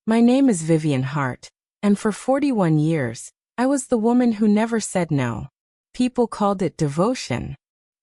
My name is Vivian Hart, and for 41 years, I was the woman who never said no. People called it devotion.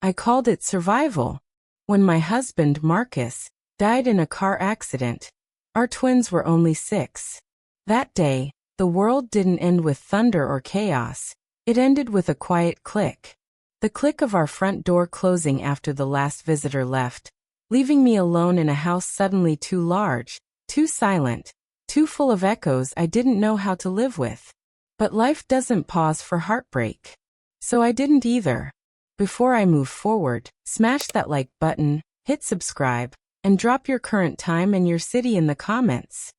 I called it survival. When my husband, Marcus, died in a car accident, our twins were only 6. That day, the world didn't end with thunder or chaos. It ended with a quiet click. The click of our front door closing after the last visitor left, leaving me alone in a house suddenly too large, too silent, too full of echoes I didn't know how to live with. But life doesn't pause for heartbreak. So I didn't either. Before I move forward, smash that like button, hit subscribe, and drop your current time and your city in the comments.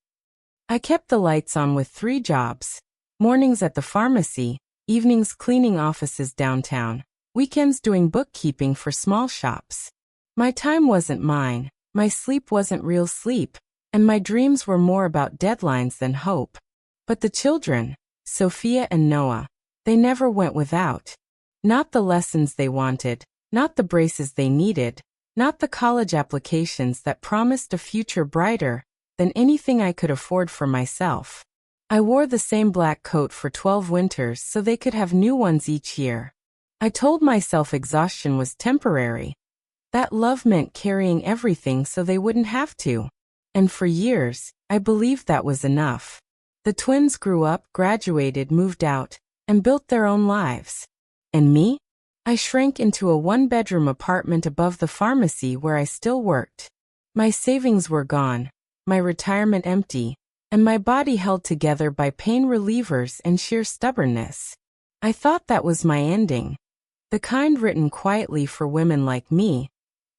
I kept the lights on with 3 jobs. Mornings at the pharmacy, evenings cleaning offices downtown, weekends doing bookkeeping for small shops. My time wasn't mine, my sleep wasn't real sleep, and my dreams were more about deadlines than hope. But the children, Sophia and Noah, they never went without. Not the lessons they wanted, not the braces they needed, not the college applications that promised a future brighter than anything I could afford for myself. I wore the same black coat for 12 winters so they could have new ones each year. I told myself exhaustion was temporary. That love meant carrying everything so they wouldn't have to. And for years, I believed that was enough. The twins grew up, graduated, moved out, and built their own lives. And me? I shrank into a 1-bedroom apartment above the pharmacy where I still worked. My savings were gone, my retirement empty, and my body held together by pain relievers and sheer stubbornness. I thought that was my ending. The kind written quietly for women like me.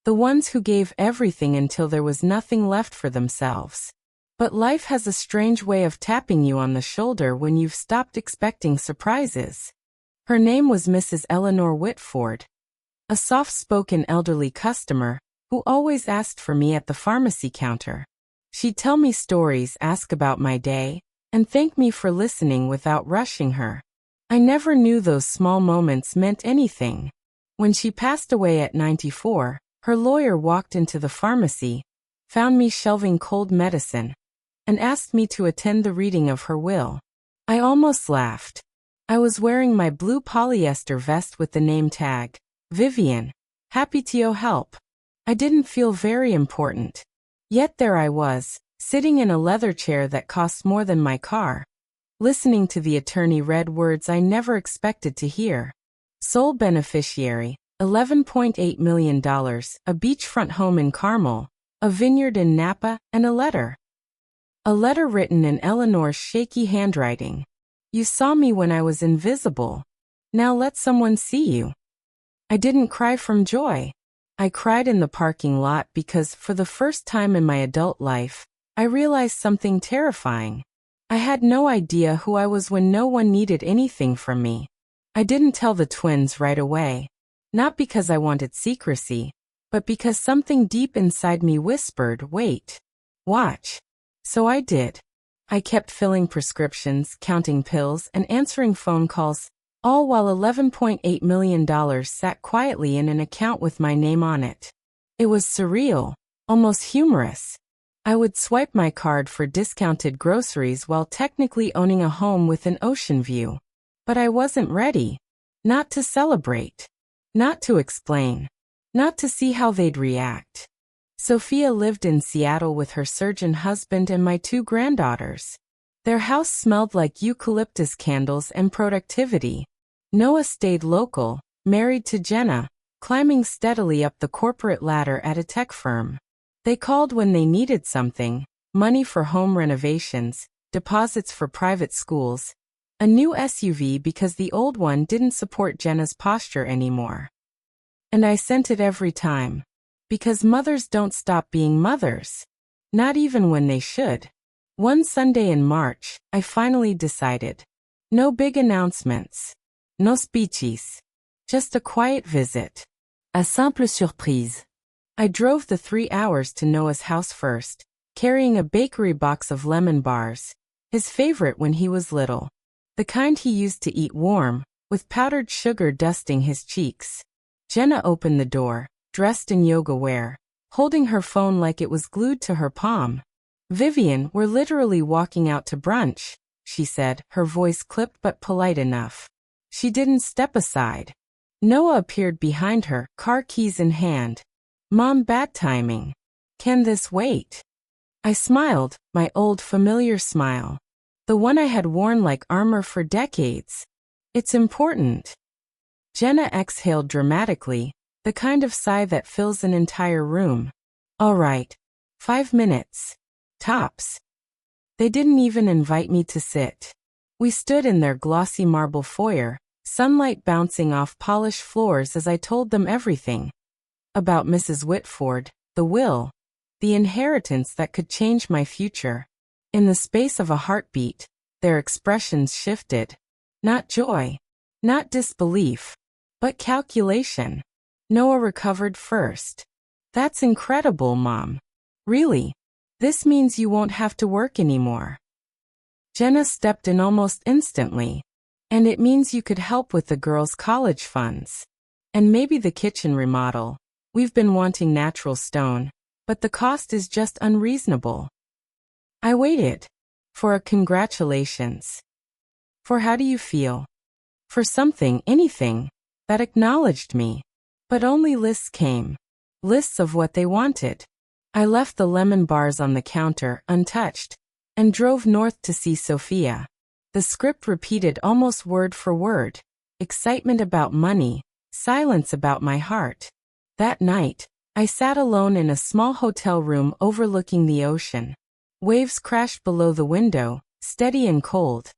The ones who gave everything until there was nothing left for themselves. But life has a strange way of tapping you on the shoulder when you've stopped expecting surprises. Her name was Mrs. Eleanor Whitford, a soft-spoken elderly customer who always asked for me at the pharmacy counter. She'd tell me stories, ask about my day, and thank me for listening without rushing her. I never knew those small moments meant anything. When she passed away at 94, her lawyer walked into the pharmacy, found me shelving cold medicine, and asked me to attend the reading of her will. I almost laughed. I was wearing my blue polyester vest with the name tag, Vivian, happy to help. I didn't feel very important. Yet there I was, sitting in a leather chair that cost more than my car, listening to the attorney read words I never expected to hear. Sole beneficiary, $11.8 million, a beachfront home in Carmel, a vineyard in Napa, and a letter. A letter written in Eleanor's shaky handwriting. You saw me when I was invisible. Now let someone see you. I didn't cry from joy. I cried in the parking lot because, for the first time in my adult life, I realized something terrifying. I had no idea who I was when no one needed anything from me. I didn't tell the twins right away. Not because I wanted secrecy, but because something deep inside me whispered, wait, watch. So I did. I kept filling prescriptions, counting pills, and answering phone calls, all while $11.8 million sat quietly in an account with my name on it. It was surreal, almost humorous. I would swipe my card for discounted groceries while technically owning a home with an ocean view. But I wasn't ready. Not to celebrate. Not to explain. Not to see how they'd react. Sophia lived in Seattle with her surgeon husband and my 2 granddaughters. Their house smelled like eucalyptus candles and productivity. Noah stayed local, married to Jenna, climbing steadily up the corporate ladder at a tech firm. They called when they needed something, money for home renovations, deposits for private schools, a new SUV because the old one didn't support Jenna's posture anymore. And I sent it every time. Because mothers don't stop being mothers. Not even when they should. One Sunday in March, I finally decided. No big announcements. No speeches. Just a quiet visit. A simple surprise. I drove the 3 hours to Noah's house first, carrying a bakery box of lemon bars, his favorite when he was little. The kind he used to eat warm, with powdered sugar dusting his cheeks. Jenna opened the door, dressed in yoga wear, holding her phone like it was glued to her palm. "Vivian, we're literally walking out to brunch," she said, her voice clipped but polite enough. She didn't step aside. Noah appeared behind her, car keys in hand. "Mom, bad timing. Can this wait?" I smiled, my old familiar smile. The one I had worn like armor for decades. "It's important." Jenna exhaled dramatically, the kind of sigh that fills an entire room. "All right. 5 minutes. Tops." They didn't even invite me to sit. We stood in their glossy marble foyer, sunlight bouncing off polished floors as I told them everything. About Mrs. Whitford, the will, the inheritance that could change my future. In the space of a heartbeat, their expressions shifted. Not joy, not disbelief, but calculation. Noah recovered first. "That's incredible, Mom. Really? This means you won't have to work anymore." Jenna stepped in almost instantly. "And it means you could help with the girls' college funds. And maybe the kitchen remodel. We've been wanting natural stone, but the cost is just unreasonable." I waited. For a congratulations. For "how do you feel?" For something, anything, that acknowledged me. But only lists came. Lists of what they wanted. I left the lemon bars on the counter, untouched, and drove north to see Sophia. The script repeated almost word for word. Excitement about money, silence about my heart. That night, I sat alone in a small hotel room overlooking the ocean. Waves crashed below the window, steady and cold.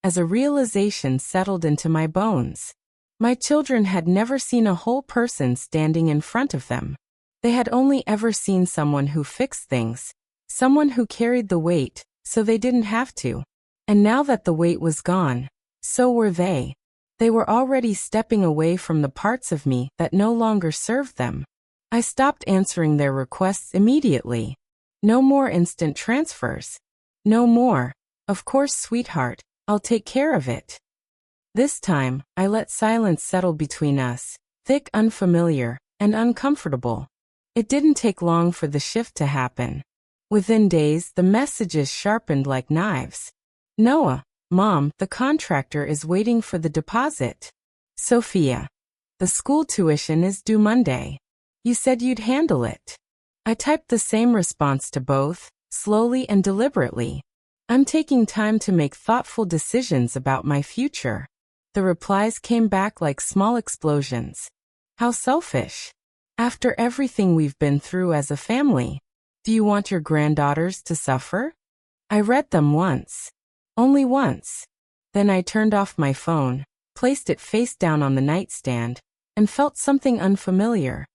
As a realization settled into my bones. My children had never seen a whole person standing in front of them. They had only ever seen someone who fixed things, someone who carried the weight, so they didn't have to. And now that the weight was gone, so were they. They were already stepping away from the parts of me that no longer served them. I stopped answering their requests immediately. No more instant transfers. No more, "Of course, sweetheart, I'll take care of it." This time, I let silence settle between us, thick, unfamiliar, and uncomfortable. It didn't take long for the shift to happen. Within days, the messages sharpened like knives. "Noah, Mom, the contractor is waiting for the deposit." "Sophia, the school tuition is due Monday. You said you'd handle it." I typed the same response to both, slowly and deliberately. "I'm taking time to make thoughtful decisions about my future." The replies came back like small explosions. "How selfish. After everything we've been through as a family. Do you want your granddaughters to suffer?" I read them once. Only once. Then I turned off my phone, placed it face down on the nightstand, and felt something unfamiliar.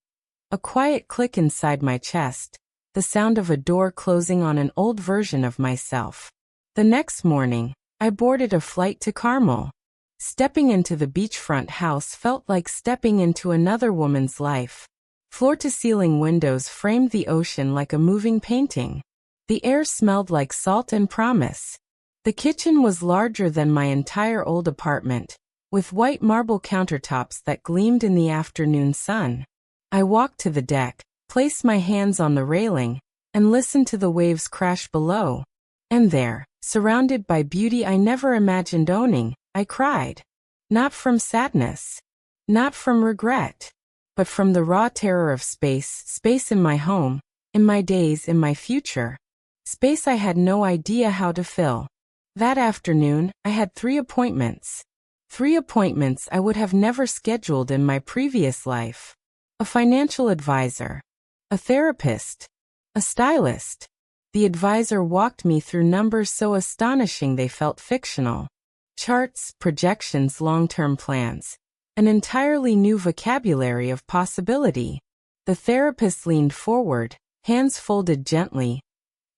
A quiet click inside my chest, the sound of a door closing on an old version of myself. The next morning, I boarded a flight to Carmel. Stepping into the beachfront house felt like stepping into another woman's life. Floor-to-ceiling windows framed the ocean like a moving painting. The air smelled like salt and promise. The kitchen was larger than my entire old apartment, with white marble countertops that gleamed in the afternoon sun. I walked to the deck, placed my hands on the railing, and listened to the waves crash below. And there, surrounded by beauty I never imagined owning, I cried. Not from sadness. Not from regret. But from the raw terror of space, space in my home, in my days, in my future. Space I had no idea how to fill. That afternoon, I had 3 appointments. 3 appointments I would have never scheduled in my previous life. A financial advisor. A therapist. A stylist. The advisor walked me through numbers so astonishing they felt fictional. Charts, projections, long-term plans. An entirely new vocabulary of possibility. The therapist leaned forward, hands folded gently,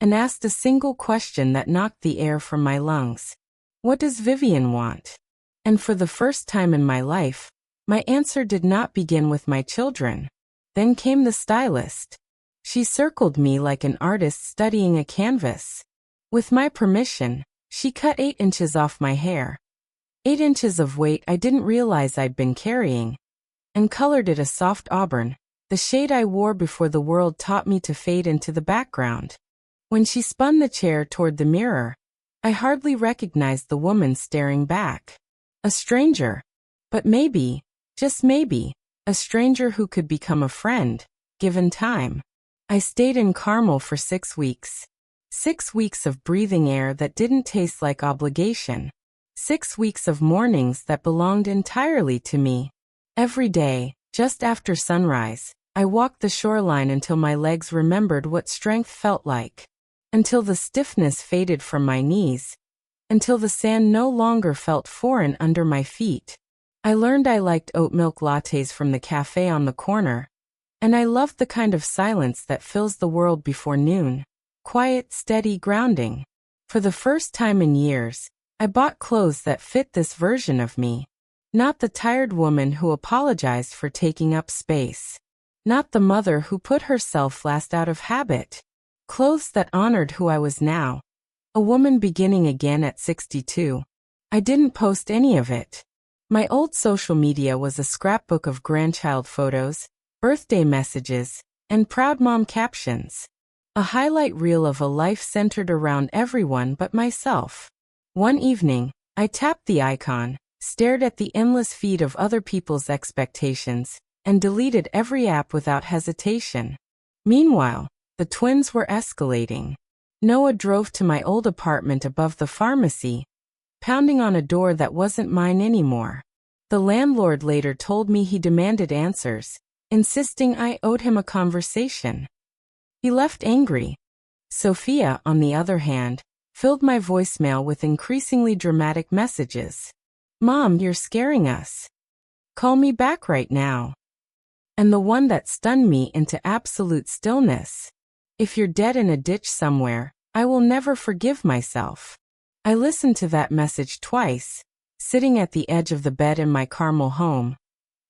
and asked a single question that knocked the air from my lungs. "What does Vivian want?" And for the first time in my life, my answer did not begin with my children. Then came the stylist. She circled me like an artist studying a canvas. With my permission, she cut 8 inches off my hair. 8 inches of weight I didn't realize I'd been carrying, and colored it a soft auburn, the shade I wore before the world taught me to fade into the background. When she spun the chair toward the mirror, I hardly recognized the woman staring back. A stranger. But maybe, just maybe, a stranger who could become a friend, given time. I stayed in Carmel for 6 weeks. 6 weeks of breathing air that didn't taste like obligation. 6 weeks of mornings that belonged entirely to me. Every day, just after sunrise, I walked the shoreline until my legs remembered what strength felt like. Until the stiffness faded from my knees. Until the sand no longer felt foreign under my feet. I learned I liked oat milk lattes from the cafe on the corner. And I loved the kind of silence that fills the world before noon. Quiet, steady grounding. For the first time in years, I bought clothes that fit this version of me. Not the tired woman who apologized for taking up space. Not the mother who put herself last out of habit. Clothes that honored who I was now. A woman beginning again at 62. I didn't post any of it. My old social media was a scrapbook of grandchild photos, birthday messages, and proud mom captions. A highlight reel of a life centered around everyone but myself. One evening, I tapped the icon, stared at the endless feed of other people's expectations, and deleted every app without hesitation. Meanwhile, the twins were escalating. Noah drove to my old apartment above the pharmacy, pounding on a door that wasn't mine anymore. The landlord later told me he demanded answers, insisting I owed him a conversation. He left angry. Sophia, on the other hand, filled my voicemail with increasingly dramatic messages. "Mom, you're scaring us. Call me back right now." And the one that stunned me into absolute stillness. "If you're dead in a ditch somewhere, I will never forgive myself." I listened to that message twice, sitting at the edge of the bed in my Carmel home.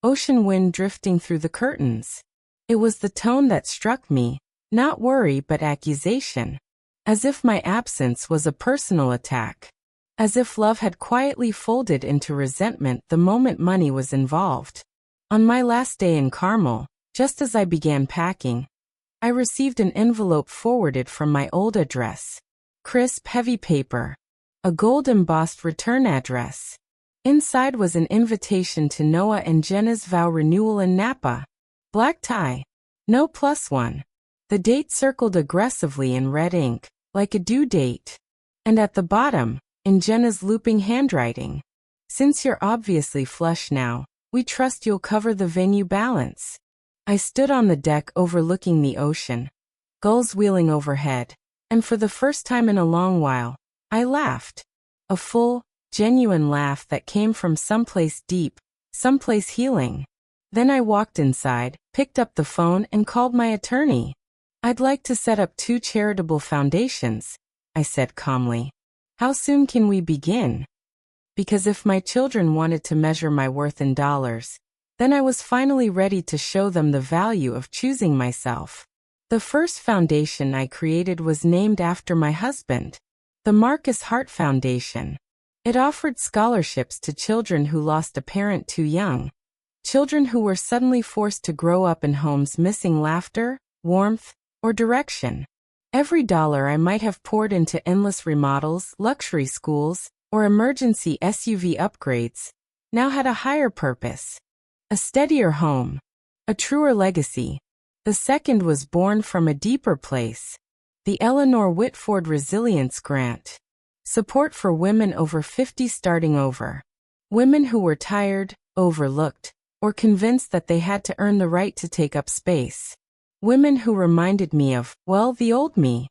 Ocean wind drifting through the curtains. It was the tone that struck me, not worry but accusation. As if my absence was a personal attack. As if love had quietly folded into resentment the moment money was involved. On my last day in Carmel, just as I began packing, I received an envelope forwarded from my old address. Crisp, heavy paper. A gold-embossed return address. Inside was an invitation to Noah and Jenna's vow renewal in Napa. Black tie. No +1. The date circled aggressively in red ink, like a due date. And at the bottom, in Jenna's looping handwriting. "Since you're obviously flush now, we trust you'll cover the venue balance." I stood on the deck overlooking the ocean, gulls wheeling overhead, and for the first time in a long while, I laughed. A full, genuine laugh that came from someplace deep, someplace healing. Then I walked inside, picked up the phone and called my attorney. "I'd like to set up 2 charitable foundations," I said calmly. "How soon can we begin?" Because if my children wanted to measure my worth in dollars, then I was finally ready to show them the value of choosing myself. The first foundation I created was named after my husband, the Marcus Hart Foundation. It offered scholarships to children who lost a parent too young, children who were suddenly forced to grow up in homes missing laughter, warmth, or direction. Every dollar I might have poured into endless remodels, luxury schools, or emergency SUV upgrades now had a higher purpose. A steadier home. A truer legacy. The second was born from a deeper place. The Eleanor Whitford Resilience Grant. Support for women over 50 starting over. Women who were tired, overlooked, or convinced that they had to earn the right to take up space. Women who reminded me of, well, the old me.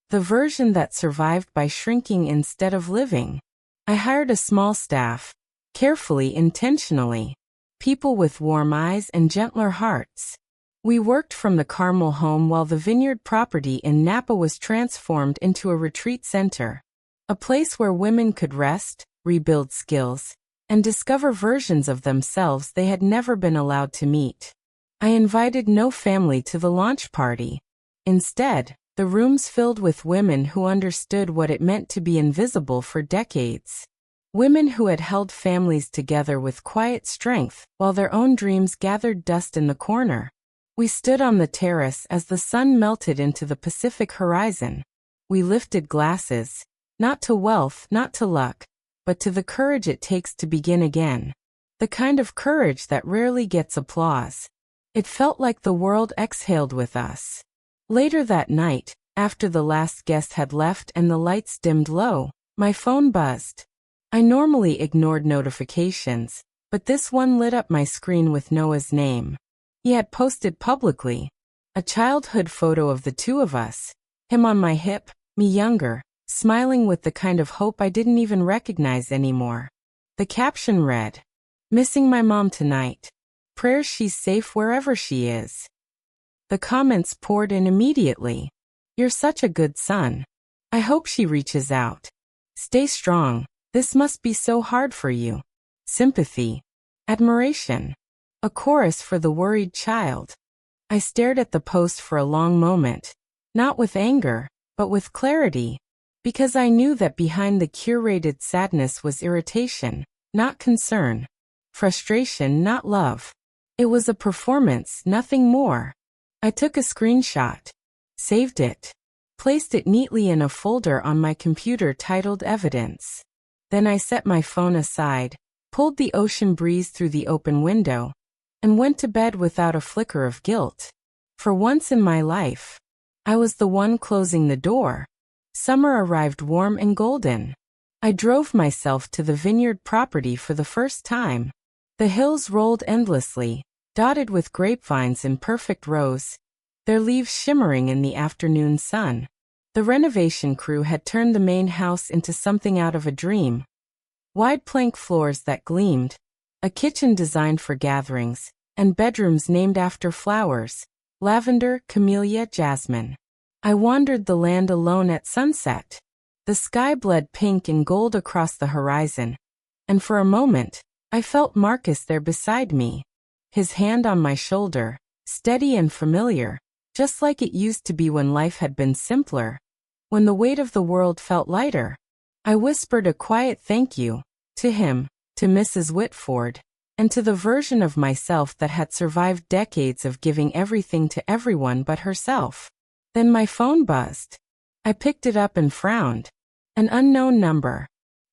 The version that survived by shrinking instead of living. I hired a small staff. Carefully, intentionally. People with warm eyes and gentler hearts. We worked from the Carmel home while the vineyard property in Napa was transformed into a retreat center. A place where women could rest, rebuild skills, and discover versions of themselves they had never been allowed to meet. I invited no family to the launch party. Instead, the rooms filled with women who understood what it meant to be invisible for decades. Women who had held families together with quiet strength while their own dreams gathered dust in the corner. We stood on the terrace as the sun melted into the Pacific horizon. We lifted glasses, not to wealth, not to luck, but to the courage it takes to begin again. The kind of courage that rarely gets applause. It felt like the world exhaled with us. Later that night, after the last guest had left and the lights dimmed low, my phone buzzed. I normally ignored notifications, but this one lit up my screen with Noah's name. He had posted publicly a childhood photo of the two of us, him on my hip, me younger, smiling with the kind of hope I didn't even recognize anymore. The caption read, "Missing my mom tonight. Prayers she's safe wherever she is." The comments poured in immediately. "You're such a good son. I hope she reaches out. Stay strong. This must be so hard for you." Sympathy. Admiration. A chorus for the worried child. I stared at the post for a long moment, not with anger, but with clarity, because I knew that behind the curated sadness was irritation, not concern. Frustration, not love. It was a performance, nothing more. I took a screenshot, saved it, placed it neatly in a folder on my computer titled Evidence. Then I set my phone aside, pulled the ocean breeze through the open window, and went to bed without a flicker of guilt. For once in my life, I was the one closing the door. Summer arrived warm and golden. I drove myself to the vineyard property for the first time. The hills rolled endlessly, dotted with grapevines in perfect rows, their leaves shimmering in the afternoon sun. The renovation crew had turned the main house into something out of a dream. Wide plank floors that gleamed, a kitchen designed for gatherings, and bedrooms named after flowers, lavender, camellia, jasmine. I wandered the land alone at sunset. The sky bled pink and gold across the horizon, and for a moment, I felt Marcus there beside me. His hand on my shoulder, steady and familiar, just like it used to be when life had been simpler. When the weight of the world felt lighter, I whispered a quiet thank you, to him, to Mrs. Whitford, and to the version of myself that had survived decades of giving everything to everyone but herself. Then my phone buzzed. I picked it up and frowned. An unknown number.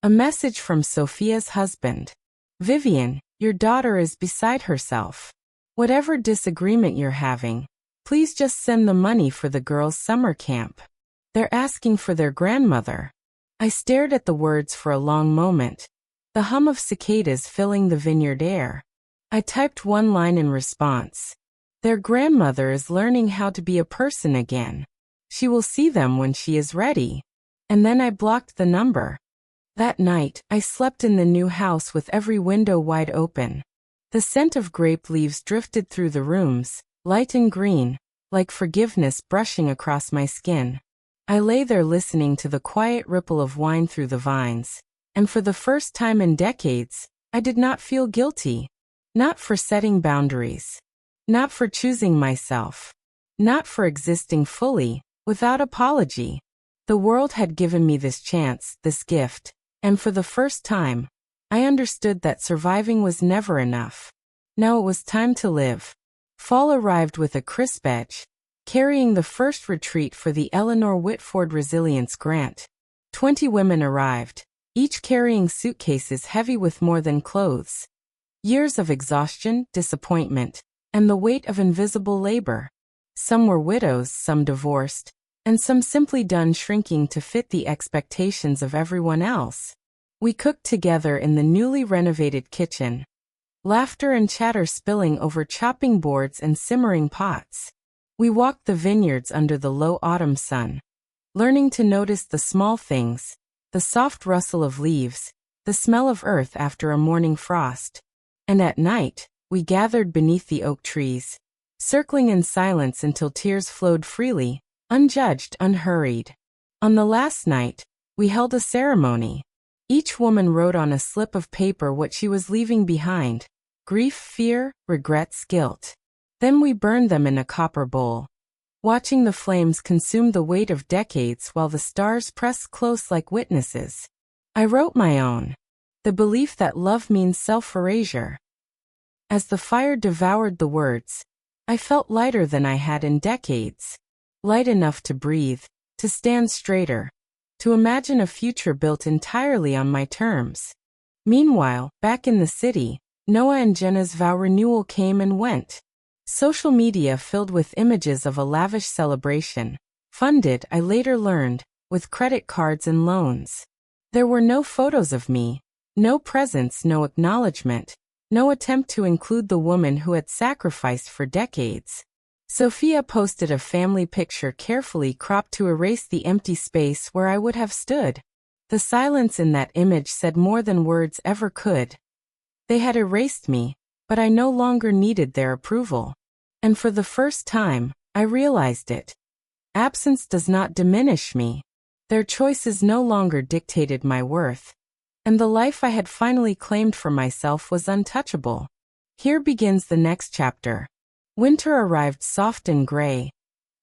A message from Sophia's husband. "Vivian, your daughter is beside herself. Whatever disagreement you're having, please just send the money for the girls' summer camp. They're asking for their grandmother." I stared at the words for a long moment, the hum of cicadas filling the vineyard air. I typed one line in response. "Their grandmother is learning how to be a person again. She will see them when she is ready." And then I blocked the number. That night, I slept in the new house with every window wide open. The scent of grape leaves drifted through the rooms, light and green, like forgiveness brushing across my skin. I lay there listening to the quiet ripple of wine through the vines, and for the first time in decades, I did not feel guilty. Not for setting boundaries. Not for choosing myself. Not for existing fully, without apology. The world had given me this chance, this gift. And for the first time, I understood that surviving was never enough. Now it was time to live. Fall arrived with a crisp edge, carrying the first retreat for the Eleanor Whitford Resilience Grant. 20 women arrived, each carrying suitcases heavy with more than clothes. Years of exhaustion, disappointment, and the weight of invisible labor. Some were widows, some divorced, and some simply done shrinking to fit the expectations of everyone else. We cooked together in the newly renovated kitchen, laughter and chatter spilling over chopping boards and simmering pots. We walked the vineyards under the low autumn sun, learning to notice the small things, the soft rustle of leaves, the smell of earth after a morning frost. And at night, we gathered beneath the oak trees, circling in silence until tears flowed freely, unjudged, unhurried. On the last night, we held a ceremony. Each woman wrote on a slip of paper what she was leaving behind: grief, fear, regrets, guilt. Then we burned them in a copper bowl, watching the flames consume the weight of decades while the stars pressed close like witnesses. I wrote my own. The belief that love means self-erasure. As the fire devoured the words, I felt lighter than I had in decades. Light enough to breathe, to stand straighter, to imagine a future built entirely on my terms. Meanwhile, back in the city, Noah and Jenna's vow renewal came and went. Social media filled with images of a lavish celebration, funded, I later learned, with credit cards and loans. There were no photos of me, no presents, no acknowledgement, no attempt to include the woman who had sacrificed for decades. Sophia posted a family picture carefully cropped to erase the empty space where I would have stood. The silence in that image said more than words ever could. They had erased me, but I no longer needed their approval. And for the first time, I realized it. Absence does not diminish me. Their choices no longer dictated my worth. And the life I had finally claimed for myself was untouchable. Here begins the next chapter. Winter arrived soft and gray,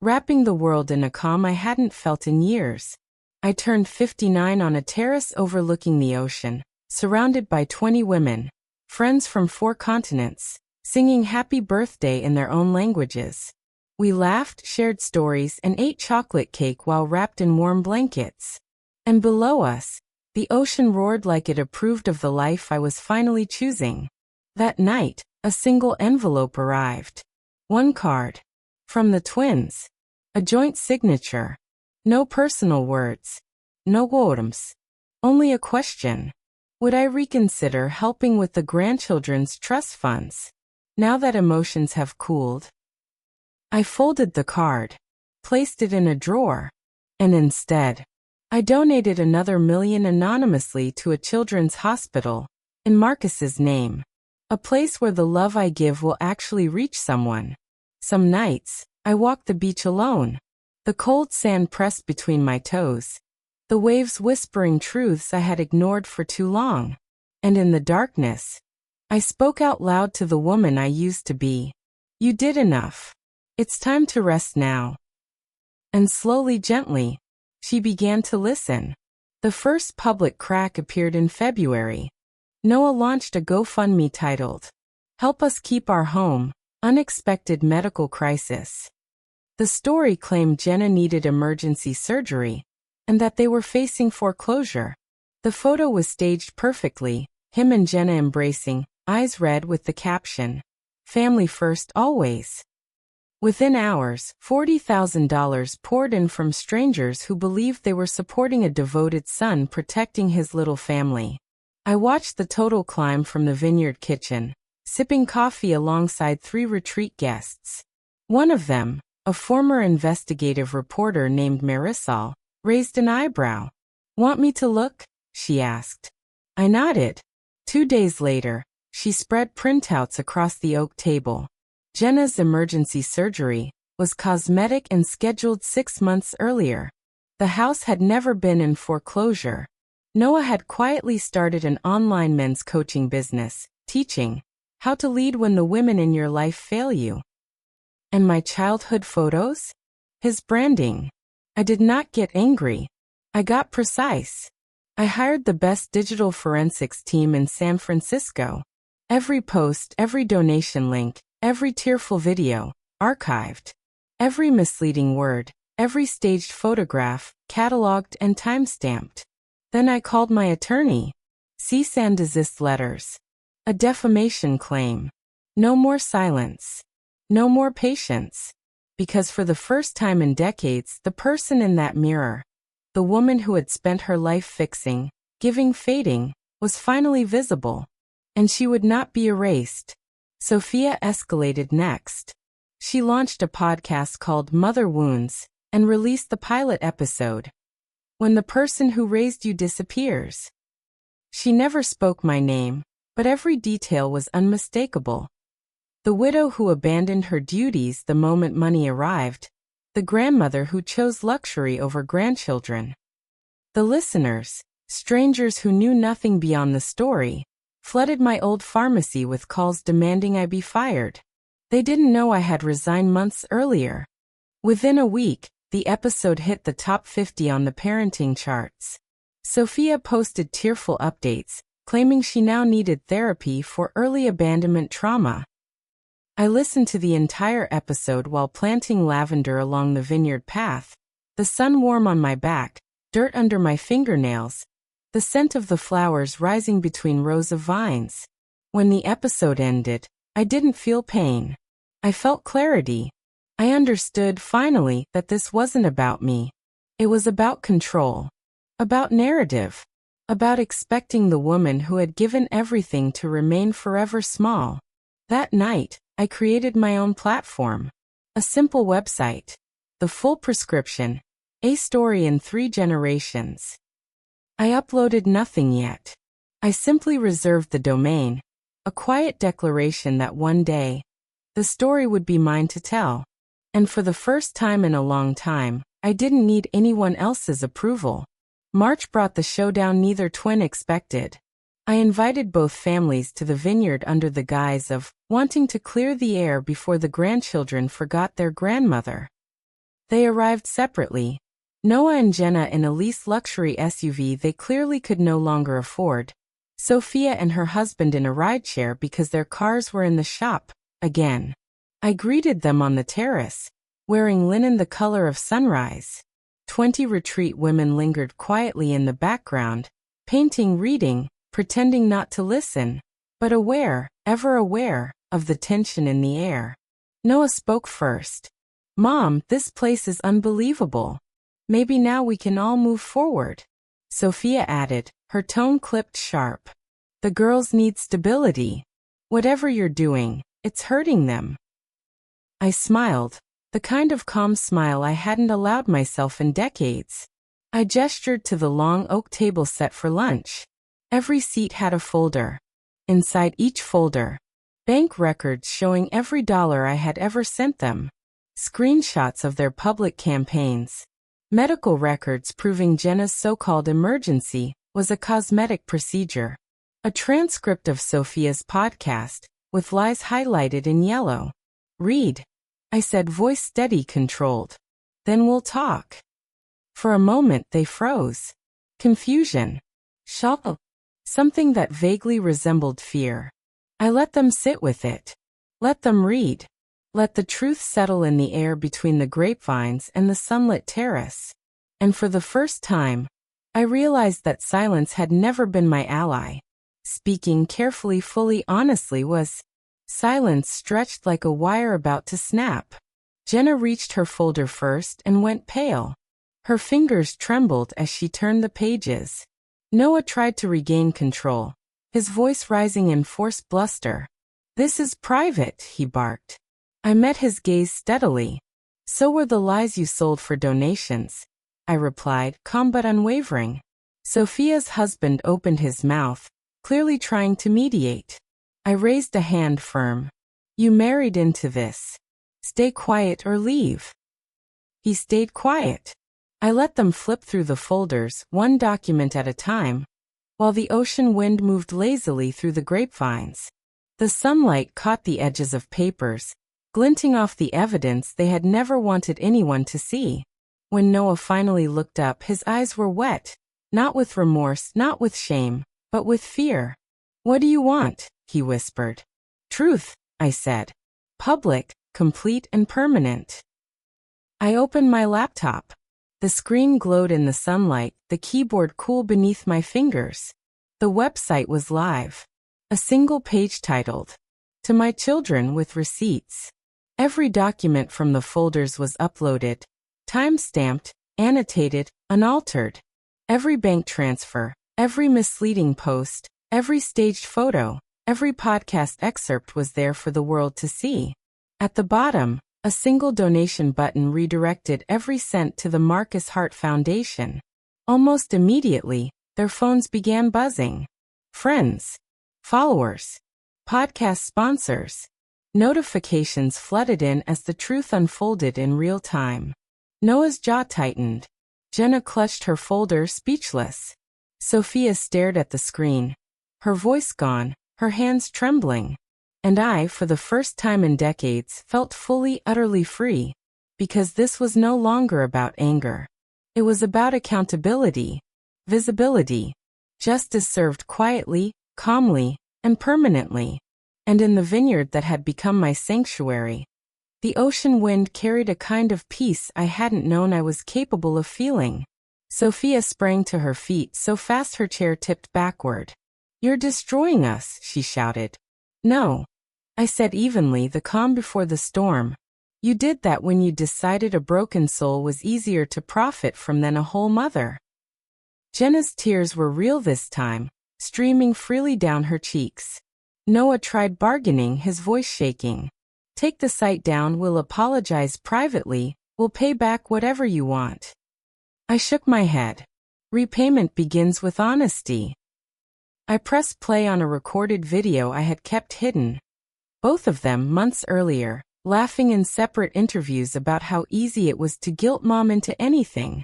wrapping the world in a calm I hadn't felt in years. I turned 59 on a terrace overlooking the ocean, surrounded by 20 women, friends from 4 continents, singing happy birthday in their own languages. We laughed, shared stories, and ate chocolate cake while wrapped in warm blankets. And below us, the ocean roared like it approved of the life I was finally choosing. That night, a single envelope arrived. 1 card. From the twins. A joint signature. No personal words. No words. Only a question. Would I reconsider helping with the grandchildren's trust funds? Now that emotions have cooled. I folded the card. Placed it in a drawer. And instead, I donated another $1 million anonymously to a children's hospital, in Marcus's name. A place where the love I give will actually reach someone. Some nights, I walk the beach alone. The cold sand pressed between my toes. The waves whispering truths I had ignored for too long. And in the darkness, I spoke out loud to the woman I used to be. You did enough. It's time to rest now. And slowly, gently, she began to listen. The first public crack appeared in February. Noah launched a GoFundMe titled, "Help Us Keep Our Home, Unexpected Medical Crisis." The story claimed Jenna needed emergency surgery, and that they were facing foreclosure. The photo was staged perfectly, him and Jenna embracing, eyes red with the caption, "Family first always." Within hours, $40,000 poured in from strangers who believed they were supporting a devoted son protecting his little family. I watched the total climb from the vineyard kitchen, sipping coffee alongside 3 retreat guests. One of them, a former investigative reporter named Marisol, raised an eyebrow. "Want me to look?" she asked. I nodded. 2 days later, she spread printouts across the oak table. Jenna's emergency surgery was cosmetic and scheduled 6 months earlier. The house had never been in foreclosure. Noah had quietly started an online men's coaching business, teaching how to lead when the women in your life fail you. And my childhood photos? His branding. I did not get angry. I got precise. I hired the best digital forensics team in San Francisco. Every post, every donation link, every tearful video, archived. Every misleading word, every staged photograph, cataloged and time-stamped. Then I called my attorney. Cease and desist letters. A defamation claim. No more silence. No more patience. Because for the first time in decades, the person in that mirror, the woman who had spent her life fixing, giving, fading, was finally visible. And she would not be erased. Sophia escalated next. She launched a podcast called Mother Wounds and released the pilot episode. When the person who raised you disappears. She never spoke my name, but every detail was unmistakable. The widow who abandoned her duties the moment money arrived. The grandmother who chose luxury over grandchildren. The listeners, strangers who knew nothing beyond the story, flooded my old pharmacy with calls demanding I be fired. They didn't know I had resigned months earlier. Within a week, the episode hit the top 50 on the parenting charts. Sophia posted tearful updates, claiming she now needed therapy for early abandonment trauma. I listened to the entire episode while planting lavender along the vineyard path. The sun warm on my back, dirt under my fingernails, the scent of the flowers rising between rows of vines. When the episode ended, I didn't feel pain. I felt clarity. I understood, finally, that this wasn't about me. It was about control. About narrative. About expecting the woman who had given everything to remain forever small. That night, I created my own platform. A simple website. The full prescription. A story in 3 generations. I uploaded nothing yet. I simply reserved the domain. A quiet declaration that one day, the story would be mine to tell. And for the first time in a long time, I didn't need anyone else's approval. March brought the showdown neither twin expected. I invited both families to the vineyard under the guise of wanting to clear the air before the grandchildren forgot their grandmother. They arrived separately. Noah and Jenna in a leased luxury SUV they clearly could no longer afford. Sophia and her husband in a rideshare because their cars were in the shop, again. I greeted them on the terrace, wearing linen the color of sunrise. 20 retreat women lingered quietly in the background, painting, reading, pretending not to listen, but aware, ever aware, of the tension in the air. Noah spoke first. "Mom, this place is unbelievable. Maybe now we can all move forward." Sophia added, her tone clipped sharp. "The girls need stability. Whatever you're doing, it's hurting them." I smiled, the kind of calm smile I hadn't allowed myself in decades. I gestured to the long oak table set for lunch. Every seat had a folder. Inside each folder, bank records showing every dollar I had ever sent them. Screenshots of their public campaigns. Medical records proving Jenna's so-called emergency was a cosmetic procedure. A transcript of Sophia's podcast, with lies highlighted in yellow. "Read," I said, voice steady, controlled. "Then we'll talk." For a moment they froze. Confusion. Shock. Something that vaguely resembled fear. I let them sit with it. Let them read. Let the truth settle in the air between the grapevines and the sunlit terrace. And for the first time, I realized that silence had never been my ally. Speaking carefully, fully, honestly was. Silence stretched like a wire about to snap. Jenna reached her folder first and went pale. Her fingers trembled as she turned the pages. Noah tried to regain control, his voice rising in forced bluster. "This is private," he barked. I met his gaze steadily. "So were the lies you sold for donations," I replied, calm but unwavering. Sophia's husband opened his mouth, clearly trying to mediate. I raised a hand firm. "You married into this. Stay quiet or leave." He stayed quiet. I let them flip through the folders, one document at a time, while the ocean wind moved lazily through the grapevines. The sunlight caught the edges of papers, glinting off the evidence they had never wanted anyone to see. When Noah finally looked up, his eyes were wet, not with remorse, not with shame, but with fear. "What do you want?" he whispered. "Truth," I said. "Public, complete and permanent." I opened my laptop. The screen glowed in the sunlight, the keyboard cool beneath my fingers. The website was live. A single page titled, "To My Children," with receipts. Every document from the folders was uploaded, time-stamped, annotated, unaltered. Every bank transfer, every misleading post, every staged photo, every podcast excerpt was there for the world to see. At the bottom, a single donation button redirected every cent to the Marcus Hart Foundation. Almost immediately, their phones began buzzing. Friends, followers, podcast sponsors. Notifications flooded in as the truth unfolded in real time. Noah's jaw tightened. Jenna clutched her folder, speechless. Sophia stared at the screen, her voice gone, her hands trembling. And I, for the first time in decades, felt fully, utterly free. Because this was no longer about anger. It was about accountability, visibility. Justice served quietly, calmly, and permanently. And in the vineyard that had become my sanctuary, The ocean wind carried a kind of peace I hadn't known I was capable of feeling. Sophia sprang to her feet so fast her chair tipped backward. "You're destroying us," she shouted. "No," I said evenly, the calm before the storm. "You did that when you decided a broken soul was easier to profit from than a whole mother." Jenna's tears were real this time, streaming freely down her cheeks. Noah tried bargaining, his voice shaking. "Take the site down, we'll apologize privately, we'll pay back whatever you want." I shook my head. Repayment begins with honesty. I pressed play on a recorded video I had kept hidden. Both of them months earlier, laughing in separate interviews about how easy it was to guilt Mom into anything.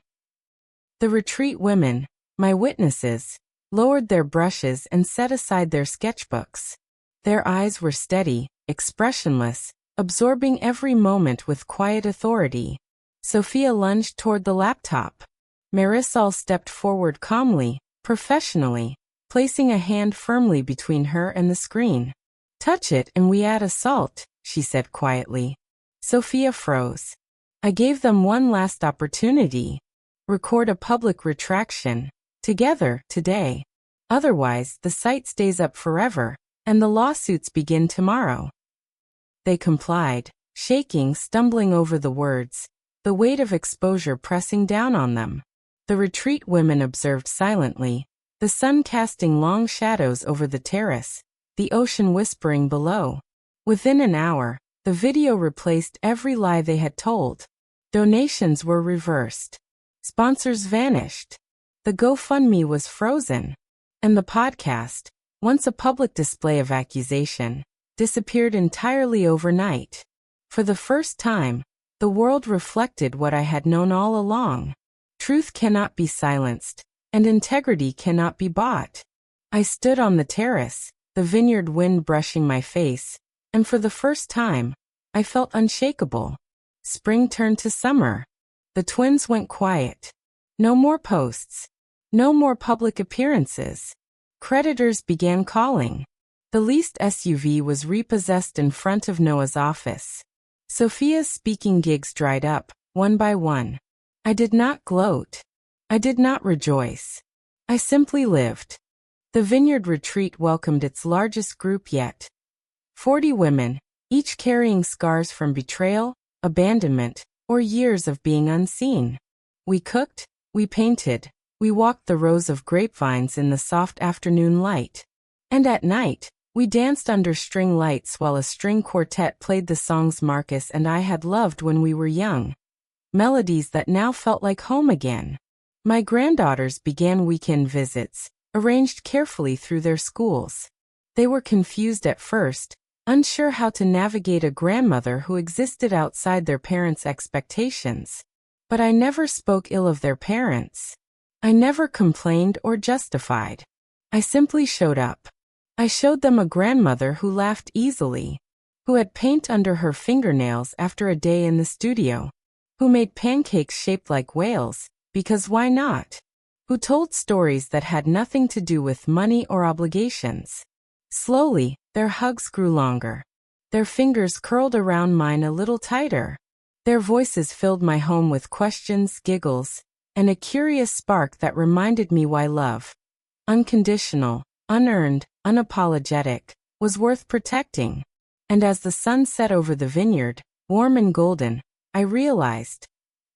The retreat women, my witnesses, lowered their brushes and set aside their sketchbooks. Their eyes were steady, expressionless, absorbing every moment with quiet authority. Sophia lunged toward the laptop. Marisol stepped forward calmly, professionally, placing a hand firmly between her and the screen. "Touch it and we add assault," she said quietly. Sophia froze. I gave them one last opportunity. Record a public retraction. Together, today. Otherwise, the site stays up forever, and the lawsuits begin tomorrow. They complied, shaking, stumbling over the words, the weight of exposure pressing down on them. The retreat women observed silently, the sun casting long shadows over the terrace, the ocean whispering below. Within an hour, the video replaced every lie they had told. Donations were reversed. Sponsors vanished. The GoFundMe was frozen. And the podcast, once a public display of accusation, disappeared entirely overnight. For the first time, the world reflected what I had known all along. Truth cannot be silenced, and integrity cannot be bought. I stood on the terrace, the vineyard wind brushing my face, and for the first time, I felt unshakable. Spring turned to summer. The twins went quiet. No more posts. No more public appearances. Creditors began calling. The leased SUV was repossessed in front of Noah's office. Sophia's speaking gigs dried up, one by one. I did not gloat. I did not rejoice. I simply lived. The Vineyard Retreat welcomed its largest group yet. 40 women, each carrying scars from betrayal, abandonment, or years of being unseen. We cooked, we painted, we walked the rows of grapevines in the soft afternoon light. And at night, we danced under string lights while a string quartet played the songs Marcus and I had loved when we were young. Melodies that now felt like home again. My granddaughters began weekend visits, arranged carefully through their schools. They were confused at first, unsure how to navigate a grandmother who existed outside their parents' expectations. But I never spoke ill of their parents. I never complained or justified. I simply showed up. I showed them a grandmother who laughed easily, who had paint under her fingernails after a day in the studio, who made pancakes shaped like whales, because why not? Who told stories that had nothing to do with money or obligations. Slowly, their hugs grew longer. Their fingers curled around mine a little tighter. Their voices filled my home with questions, giggles, and a curious spark that reminded me why love, unconditional, unearned, unapologetic, was worth protecting. And as the sun set over the vineyard, warm and golden, I realized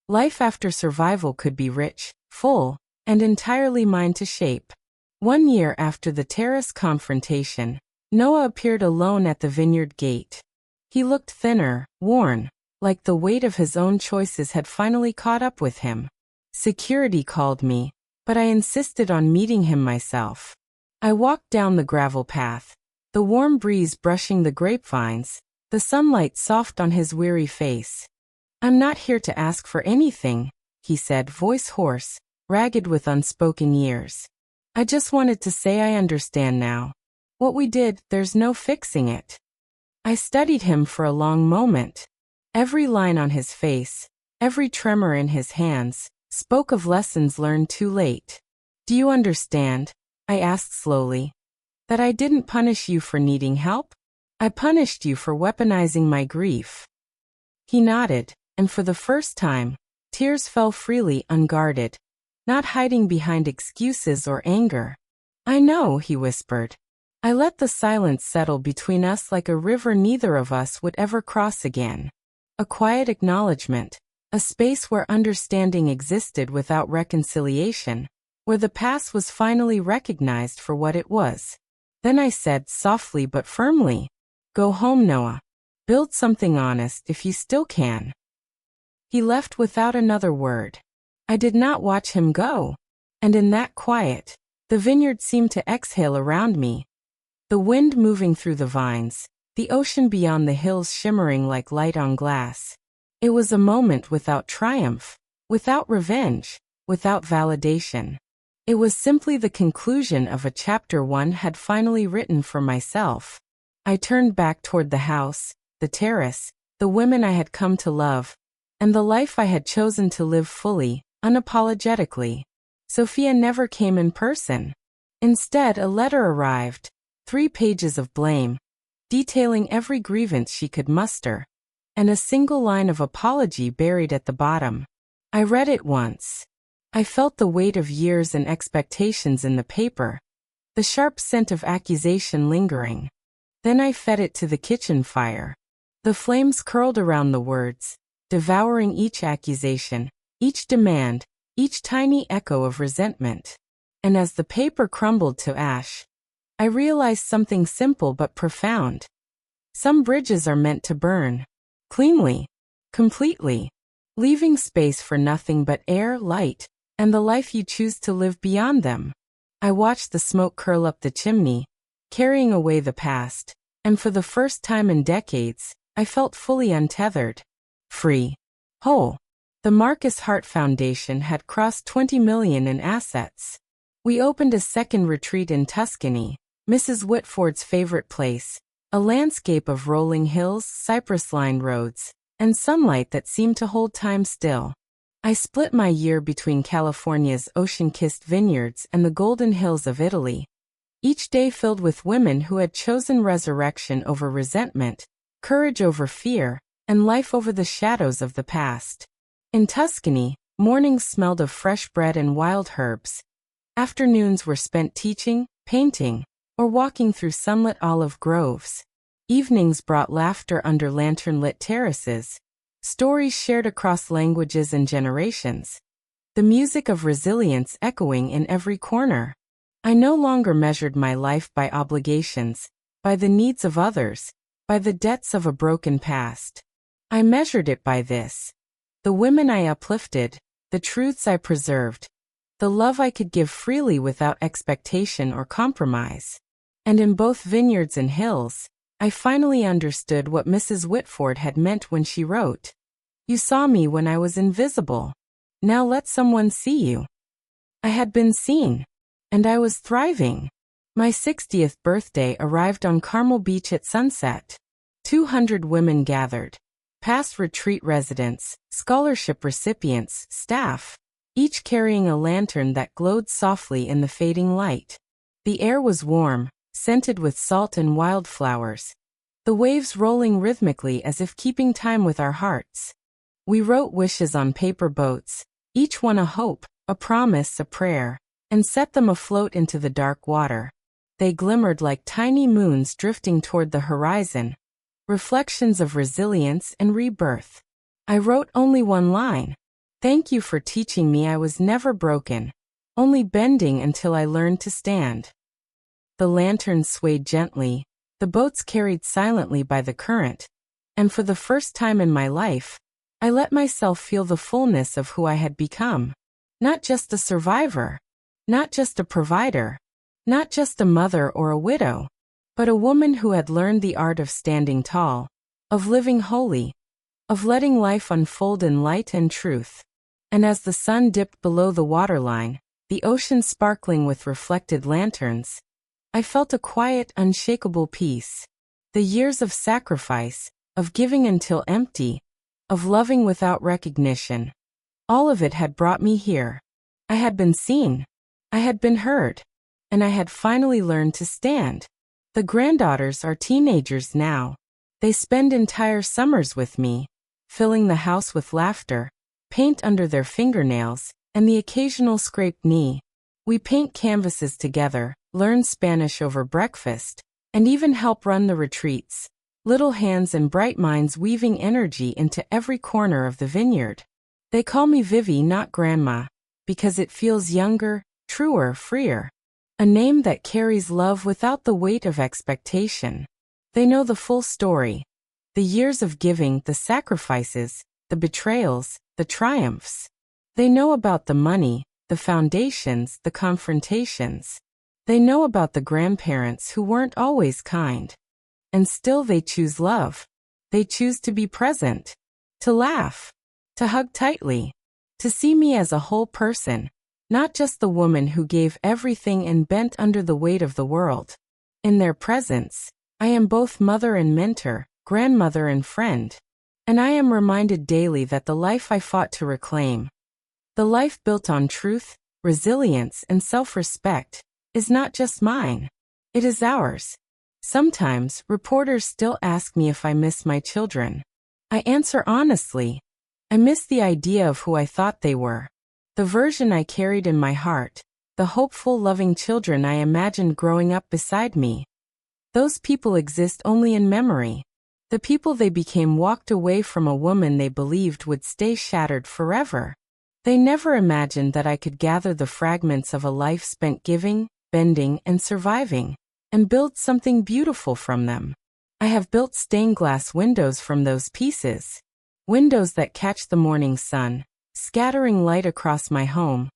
life after survival could be rich, full, and entirely mine to shape. 1 year after the terrace confrontation, Noah appeared alone at the vineyard gate. He looked thinner, worn, like the weight of his own choices had finally caught up with him. Security called me, but I insisted on meeting him myself. I walked down the gravel path, the warm breeze brushing the grapevines, the sunlight soft on his weary face. "I'm not here to ask for anything," he said, voice hoarse, ragged with unspoken years. "I just wanted to say I understand now. What we did, there's no fixing it." I studied him for a long moment. Every line on his face, every tremor in his hands, spoke of lessons learned too late. "Do you understand?" I asked slowly. "That I didn't punish you for needing help? I punished you for weaponizing my grief." He nodded, and for the first time, tears fell freely unguarded, not hiding behind excuses or anger. "I know," he whispered. I let the silence settle between us like a river neither of us would ever cross again. A quiet acknowledgement, a space where understanding existed without reconciliation, where the past was finally recognized for what it was. Then I said softly but firmly, "Go home, Noah. Build something honest if you still can." He left without another word. I did not watch him go. And in that quiet, the vineyard seemed to exhale around me. The wind moving through the vines, the ocean beyond the hills shimmering like light on glass. It was a moment without triumph, without revenge, without validation. It was simply the conclusion of a chapter one had finally written for myself. I turned back toward the house, the terrace, the women I had come to love, and the life I had chosen to live fully, unapologetically. Sophia never came in person. Instead, a letter arrived, 3 pages of blame, detailing every grievance she could muster, and a single line of apology buried at the bottom. I read it once. I felt the weight of years and expectations in the paper, the sharp scent of accusation lingering. Then I fed it to the kitchen fire. The flames curled around the words, devouring each accusation, each demand, each tiny echo of resentment. And as the paper crumbled to ash, I realized something simple but profound. Some bridges are meant to burn. Cleanly. Completely. Leaving space for nothing but air, light, and the life you choose to live beyond them. I watched the smoke curl up the chimney, carrying away the past, and for the first time in decades, I felt fully untethered. Free. Whole. The Marcus Hart Foundation had crossed 20 million in assets. We opened a second retreat in Tuscany, Mrs. Whitford's favorite place, a landscape of rolling hills, cypress-lined roads, and sunlight that seemed to hold time still. I split my year between California's ocean-kissed vineyards and the golden hills of Italy, each day filled with women who had chosen resurrection over resentment, courage over fear, and life over the shadows of the past. In Tuscany, mornings smelled of fresh bread and wild herbs. Afternoons were spent teaching, painting, or walking through sunlit olive groves. Evenings brought laughter under lantern-lit terraces, stories shared across languages and generations, the music of resilience echoing in every corner. I no longer measured my life by obligations, by the needs of others, by the debts of a broken past. I measured it by this: the women I uplifted, the truths I preserved, the love I could give freely without expectation or compromise. And in both vineyards and hills, I finally understood what Mrs. Whitford had meant when she wrote, "You saw me when I was invisible. Now let someone see you." I had been seen, and I was thriving. My 60th birthday arrived on Carmel Beach at sunset. 200 women gathered. Past retreat residents, scholarship recipients, staff, each carrying a lantern that glowed softly in the fading light. The air was warm, scented with salt and wildflowers, the waves rolling rhythmically as if keeping time with our hearts. We wrote wishes on paper boats, each one a hope, a promise, a prayer, and set them afloat into the dark water. They glimmered like tiny moons drifting toward the horizon, reflections of resilience and rebirth. I wrote only one line: "Thank you for teaching me I was never broken, only bending until I learned to stand." The lanterns swayed gently, the boats carried silently by the current, and for the first time in my life, I let myself feel the fullness of who I had become. Not just a survivor, not just a provider, not just a mother or a widow, but a woman who had learned the art of standing tall, of living wholly, of letting life unfold in light and truth. And as the sun dipped below the waterline, the ocean sparkling with reflected lanterns, I felt a quiet, unshakable peace. The years of sacrifice, of giving until empty, of loving without recognition, all of it had brought me here. I had been seen, I had been heard, and I had finally learned to stand. The granddaughters are teenagers now. They spend entire summers with me, filling the house with laughter, paint under their fingernails, and the occasional scraped knee. We paint canvases together, learn Spanish over breakfast, and even help run the retreats. Little hands and bright minds weaving energy into every corner of the vineyard. They call me Vivi, not Grandma, because it feels younger, truer, freer. A name that carries love without the weight of expectation. They know the full story. The years of giving, the sacrifices, the betrayals, the triumphs. They know about the money, the foundations, the confrontations. They know about the grandparents who weren't always kind. And still they choose love. They choose to be present, to laugh, to hug tightly, to see me as a whole person, not just the woman who gave everything and bent under the weight of the world. In their presence, I am both mother and mentor, grandmother and friend. And I am reminded daily that the life I fought to reclaim, the life built on truth, resilience, and self-respect, is not just mine. It is ours. Sometimes, reporters still ask me if I miss my children. I answer honestly. I miss the idea of who I thought they were. The version I carried in my heart. The hopeful, loving children I imagined growing up beside me. Those people exist only in memory. The people they became walked away from a woman they believed would stay shattered forever. They never imagined that I could gather the fragments of a life spent giving, bending, and surviving, and build something beautiful from them. I have built stained glass windows from those pieces. Windows that catch the morning sun, scattering light across my home,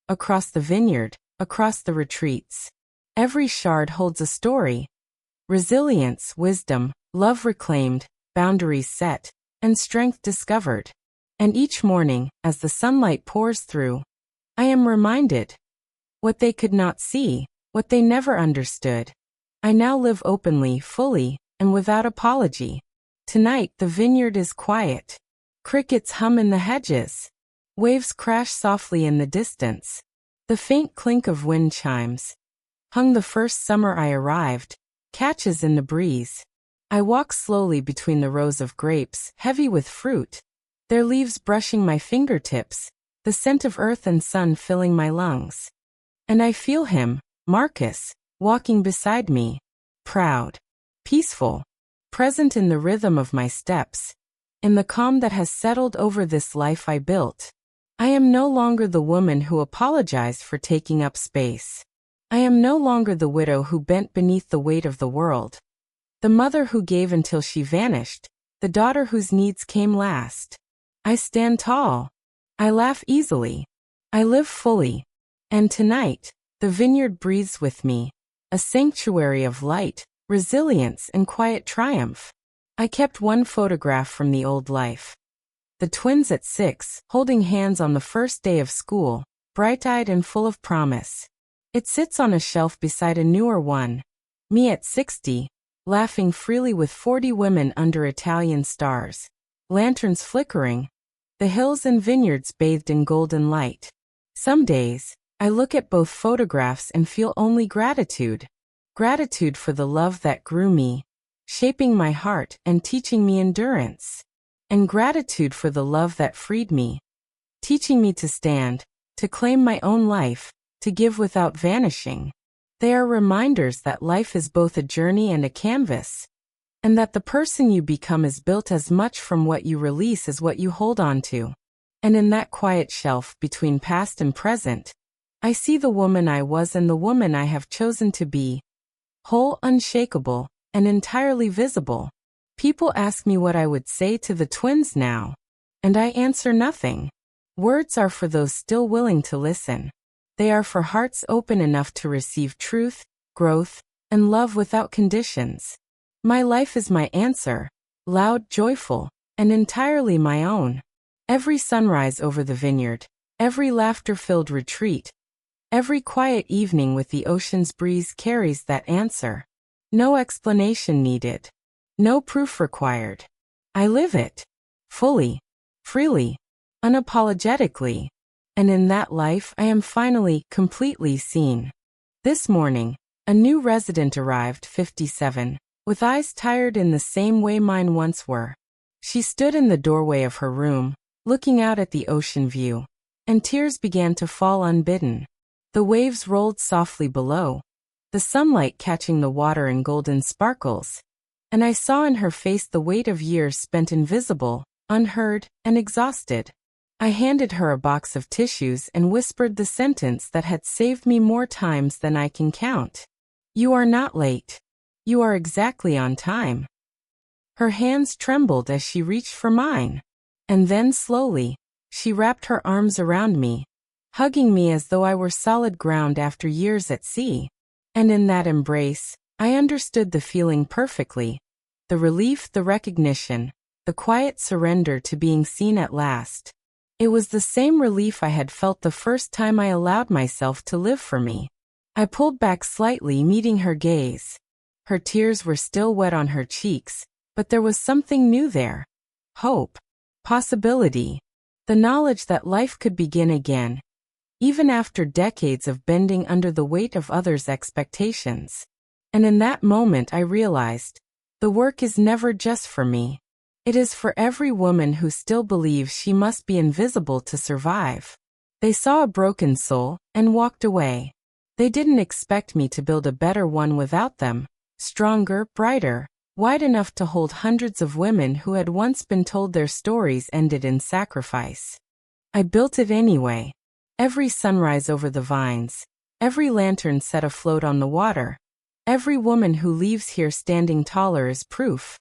across the vineyard, across the retreats. Every shard holds a story. Resilience, wisdom, love reclaimed, boundaries set, and strength discovered. And each morning, as the sunlight pours through, I am reminded. What they could not see, what they never understood. I now live openly, fully, and without apology. Tonight the vineyard is quiet. Crickets hum in the hedges. Waves crash softly in the distance. The faint clink of wind chimes, hung the first summer I arrived, catches in the breeze. I walk slowly between the rows of grapes, heavy with fruit, their leaves brushing my fingertips, the scent of earth and sun filling my lungs. And I feel him, Marcus, walking beside me, proud, peaceful, present in the rhythm of my steps, in the calm that has settled over this life I built. I am no longer the woman who apologized for taking up space. I am no longer the widow who bent beneath the weight of the world. The mother who gave until she vanished, the daughter whose needs came last. I stand tall. I laugh easily. I live fully. And tonight, the vineyard breathes with me, a sanctuary of light, resilience, and quiet triumph. I kept one photograph from the old life. The twins at 6, holding hands on the first day of school, bright-eyed and full of promise. It sits on a shelf beside a newer one. Me at 60, laughing freely with 40 women under Italian stars. Lanterns flickering. The hills and vineyards bathed in golden light. Some days, I look at both photographs and feel only gratitude. Gratitude for the love that grew me, shaping my heart and teaching me endurance. And gratitude for the love that freed me, teaching me to stand, to claim my own life, to give without vanishing. They are reminders that life is both a journey and a canvas, and that the person you become is built as much from what you release as what you hold on to. And in that quiet shelf between past and present, I see the woman I was and the woman I have chosen to be, whole, unshakable, and entirely visible. People ask me what I would say to the twins now, and I answer nothing. Words are for those still willing to listen. They are for hearts open enough to receive truth, growth, and love without conditions. My life is my answer, loud, joyful, and entirely my own. Every sunrise over the vineyard, every laughter-filled retreat, every quiet evening with the ocean's breeze carries that answer. No explanation needed. No proof required. I live it. Fully. Freely. Unapologetically. And in that life I am finally, completely seen. This morning, a new resident arrived, 57, with eyes tired in the same way mine once were. She stood in the doorway of her room, looking out at the ocean view, and tears began to fall unbidden. The waves rolled softly below, the sunlight catching the water in golden sparkles, and I saw in her face the weight of years spent invisible, unheard, and exhausted. I handed her a box of tissues and whispered the sentence that had saved me more times than I can count. You are not late. You are exactly on time. Her hands trembled as she reached for mine. And then slowly, she wrapped her arms around me, hugging me as though I were solid ground after years at sea. And in that embrace, I understood the feeling perfectly. The relief, the recognition, the quiet surrender to being seen at last. It was the same relief I had felt the first time I allowed myself to live for me. I pulled back slightly, meeting her gaze. Her tears were still wet on her cheeks, but there was something new there. Hope. Possibility. The knowledge that life could begin again, even after decades of bending under the weight of others' expectations. And in that moment I realized, the work is never just for me. It is for every woman who still believes she must be invisible to survive. They saw a broken soul and walked away. They didn't expect me to build a better one without them, stronger, brighter, wide enough to hold hundreds of women who had once been told their stories ended in sacrifice. I built it anyway. Every sunrise over the vines, every lantern set afloat on the water, every woman who leaves here standing taller is proof.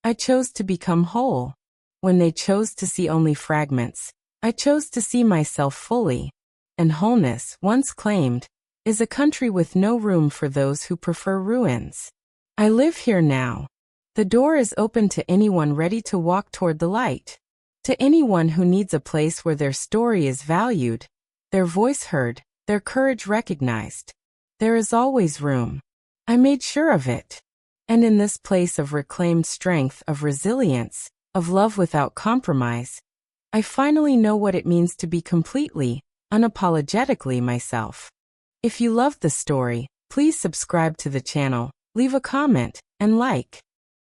I chose to become whole. When they chose to see only fragments, I chose to see myself fully. And wholeness, once claimed, is a country with no room for those who prefer ruins. I live here now. The door is open to anyone ready to walk toward the light. To anyone who needs a place where their story is valued, their voice heard, their courage recognized. There is always room. I made sure of it. And in this place of reclaimed strength, of resilience, of love without compromise, I finally know what it means to be completely, unapologetically myself. If you loved the story, please subscribe to the channel, leave a comment, and like.